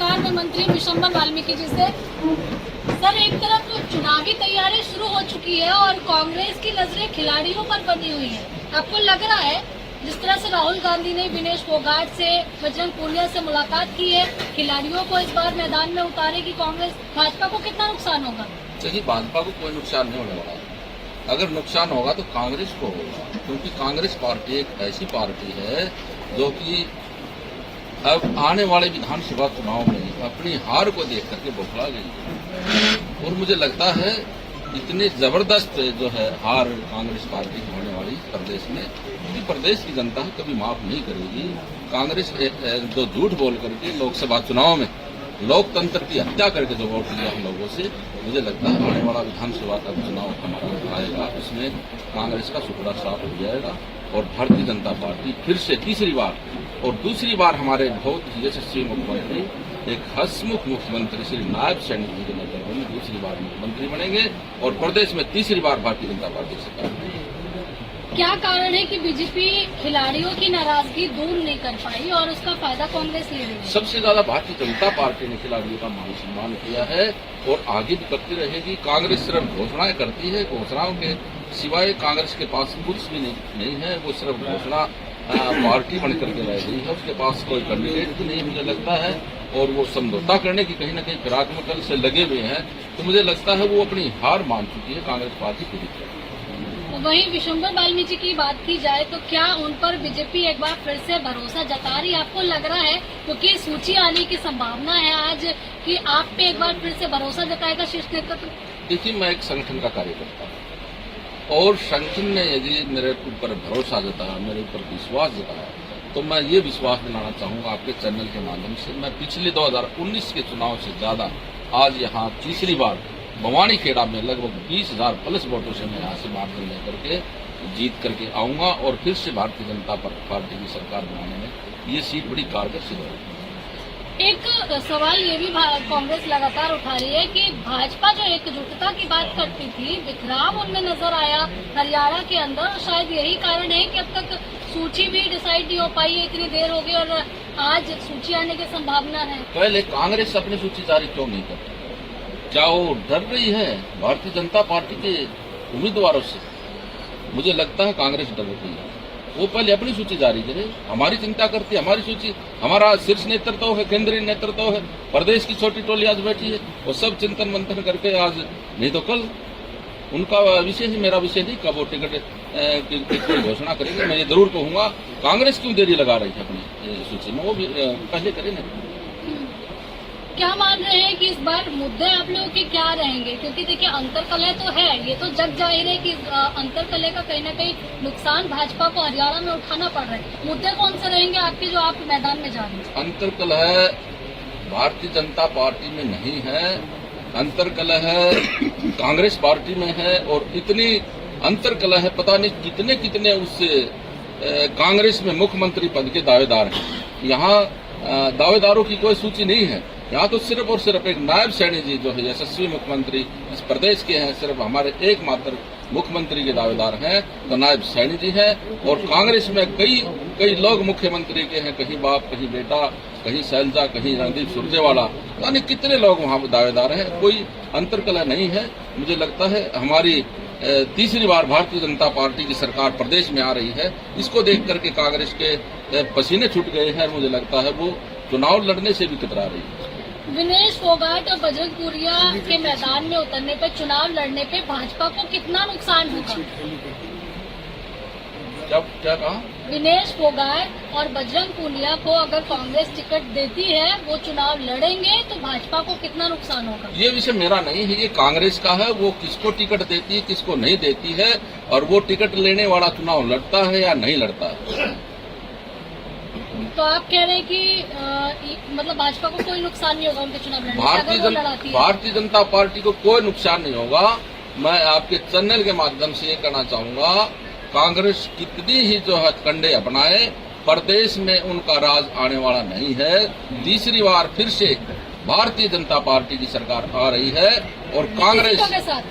सरकार में मंत्री विशंबर वाल्मीकि जी से। सर, एक तरफ तो चुनावी तैयारी शुरू हो चुकी है और कांग्रेस की नजरें खिलाड़ियों पर बनी हुई है। आपको लग रहा है जिस तरह से राहुल गांधी ने विनेश फोगाट से, बजरंग पूनिया से मुलाकात की है, खिलाड़ियों को इस बार मैदान में उतारेगी कांग्रेस, भाजपा को कितना नुकसान होगा? देखिए, भाजपा को कोई नुकसान नहीं होने वाला है। अगर नुकसान होगा तो कांग्रेस को होगा, क्योंकि कांग्रेस पार्टी एक ऐसी पार्टी है जो कि अब आने वाले विधानसभा चुनाव में अपनी हार को देख करके बौखला गई है। और मुझे लगता है इतनी जबरदस्त जो है हार कांग्रेस पार्टी की होने वाली प्रदेश में, कि प्रदेश की जनता कभी माफ नहीं करेगी। कांग्रेस जो झूठ बोल करके लोकसभा चुनाव में लोकतंत्र की हत्या करके जो वोट लिया हम लोगों से, मुझे लगता है आने वाला विधानसभा का चुनाव हमारा आएगा, उसमें कांग्रेस का सुपड़ा साफ हो जाएगा और भारतीय जनता पार्टी फिर से तीसरी बार और दूसरी बार हमारे बहुत यशस्वी मुख्यमंत्री, एक हंसमुख मुख्यमंत्री श्री नायब सैनिक जी के नेतृत्व में दूसरी बार मुख्यमंत्री बनेंगे और प्रदेश में तीसरी बार भारतीय जनता पार्टी की सरकार बनेगी। क्या कारण है कि बीजेपी खिलाड़ियों की नाराजगी दूर नहीं कर पाई और उसका फायदा कांग्रेस ले रही है? सबसे ज्यादा भारतीय जनता पार्टी ने खिलाड़ियों का मान सम्मान किया है और आगे भी करती रहेगी। कांग्रेस सिर्फ घोषणाएं करती है, घोषणाओं के सिवाय कांग्रेस के पास कुछ भी नहीं है। वो सिर्फ घोषणा पार्टी बन करके रह गई है, उसके पास कोई कैंडिडेट भी नहीं मुझे लगता है, और वो समझौता करने की कहीं न कहीं फिराक में कल से लगे हुए हैं। तो मुझे लगता है वो अपनी हार मान चुकी है कांग्रेस पार्टी पूरी तरह। वहीं विशंबर वाल्मीकि की बात की जाए तो क्या उन पर बीजेपी एक बार फिर से भरोसा जता रही है? आपको लग रहा है क्योंकि सूची आने की संभावना है आज कि आप पे एक बार फिर से भरोसा जताएगा शीर्ष नेतृत्व? देखिए, मैं एक संगठन का कार्यकर्ता हूँ और संगठन ने यदि मेरे ऊपर भरोसा जताया, मेरे ऊपर विश्वास जताया, तो मैं ये विश्वास दिलाना चाहूंगा आपके चैनल के माध्यम से। मैं पिछले 2019 के चुनाव से ज्यादा आज यहाँ तीसरी बार भवानी खेड़ा में लगभग 20,000 प्लस वोटों से मैं यहाँ से मार्जिन लेकर के जीत करके आऊंगा और फिर से भारतीय जनता पार्टी की सरकार बनाने में ये सीट बड़ी कारगर सिद्ध होगी। एक सवाल ये भी कांग्रेस लगातार उठा रही है कि भाजपा जो एकजुटता की बात करती थी, बिखराव उनमें नजर आया हरियाणा के अंदर, और शायद यही कारण है कि अब तक सूची भी डिसाइड नहीं हो पाई है, इतनी देर हो गई और आज सूची आने की संभावना है। पहले कांग्रेस अपनी सूची जारी क्यों नहीं करती? क्या वो डर रही है भारतीय जनता पार्टी के उम्मीदवारों से? मुझे लगता है कांग्रेस डर रही है। वो पहले अपनी सूची जारी करे, हमारी चिंता करती है। हमारी सूची, हमारा शीर्ष नेतृत्व है, केंद्रीय नेतृत्व है, प्रदेश की छोटी टोली आज बैठी है, वो सब चिंतन मंथन करके आज नहीं तो कल उनका विषय ही मेरा विषय नहीं, कब वो टिकट की घोषणा करेंगे। मैं ये जरूर कहूंगा, कांग्रेस क्यों देरी लगा रही है अपनी सूची में, वो भी पहले करे ना। क्या मान रहे हैं कि इस बार मुद्दे आप लोगों के क्या रहेंगे? क्योंकि देखिए, अंतरकलह तो है, ये तो जग जाहिर है कि अंतरकलह का कहीं न कहीं नुकसान भाजपा को हरियाणा में उठाना पड़ रहा है। मुद्दे कौन से रहेंगे आपके जो आप मैदान में जा रहे हैं? अंतरकलह भारतीय जनता पार्टी में नहीं है, अंतरकलह कांग्रेस पार्टी में है और इतनी अंतरकलह है, पता नहीं कितने कितने उससे कांग्रेस में मुख्यमंत्री पद के दावेदार हैं। यहाँ दावेदारों की कोई सूची नहीं है। यहाँ तो सिर्फ और सिर्फ एक नायब सैनी जी जो है यशस्वी मुख्यमंत्री इस प्रदेश के हैं, सिर्फ हमारे एकमात्र मुख्यमंत्री के दावेदार हैं तो नायब सैनी जी हैं। और कांग्रेस में कई लोग मुख्यमंत्री के हैं, कहीं बाप, कहीं बेटा, कहीं शैलजा, कहीं रणदीप सुरजेवाला, यानी कितने लोग वहाँ दावेदार हैं। कोई अंतरकलह नहीं है। मुझे लगता है हमारी तीसरी बार भारतीय जनता पार्टी की सरकार प्रदेश में आ रही है, इसको देख करके कांग्रेस के पसीने छूट गए हैं। मुझे लगता है वो चुनाव लड़ने से भी कतरा रही है। विनेश फोगाट और बजरंग पूनिया के मैदान में उतरने पे, चुनाव लड़ने पे भाजपा को कितना नुकसान होगा? क्या कहा? विनेश फोगाट और बजरंग पूनिया को अगर कांग्रेस टिकट देती है, वो चुनाव लड़ेंगे, तो भाजपा को कितना नुकसान होगा? ये विषय मेरा नहीं है, ये कांग्रेस का है। वो किसको टिकट देती है, किसको नहीं देती है, और वो टिकट लेने वाला चुनाव लड़ता है या नहीं लड़ता है। तो आप कह रहे हैं कि मतलब भाजपा को कोई नुकसान नहीं होगा उनके चुनाव लड़ने से? भारतीय जनता पार्टी को कोई नुकसान नहीं होगा। मैं आपके चैनल के माध्यम से ये कहना चाहूंगा, कांग्रेस कितनी ही जो है कंडे अपनाए, प्रदेश में उनका राज आने वाला नहीं है। तीसरी बार फिर से भारतीय जनता पार्टी की सरकार आ रही है और कांग्रेस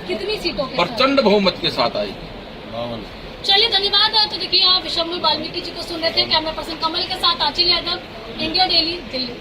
कितनी सीटों के प्रचंड बहुमत के साथ आएगी। चलिए, धन्यवाद। तो देखिए, आप विशंबर वाल्मीकि जी को सुन रहे थे। कैमरा पर्सन कमल के साथ आंचल यादव, इंडिया डेली, दिल्ली।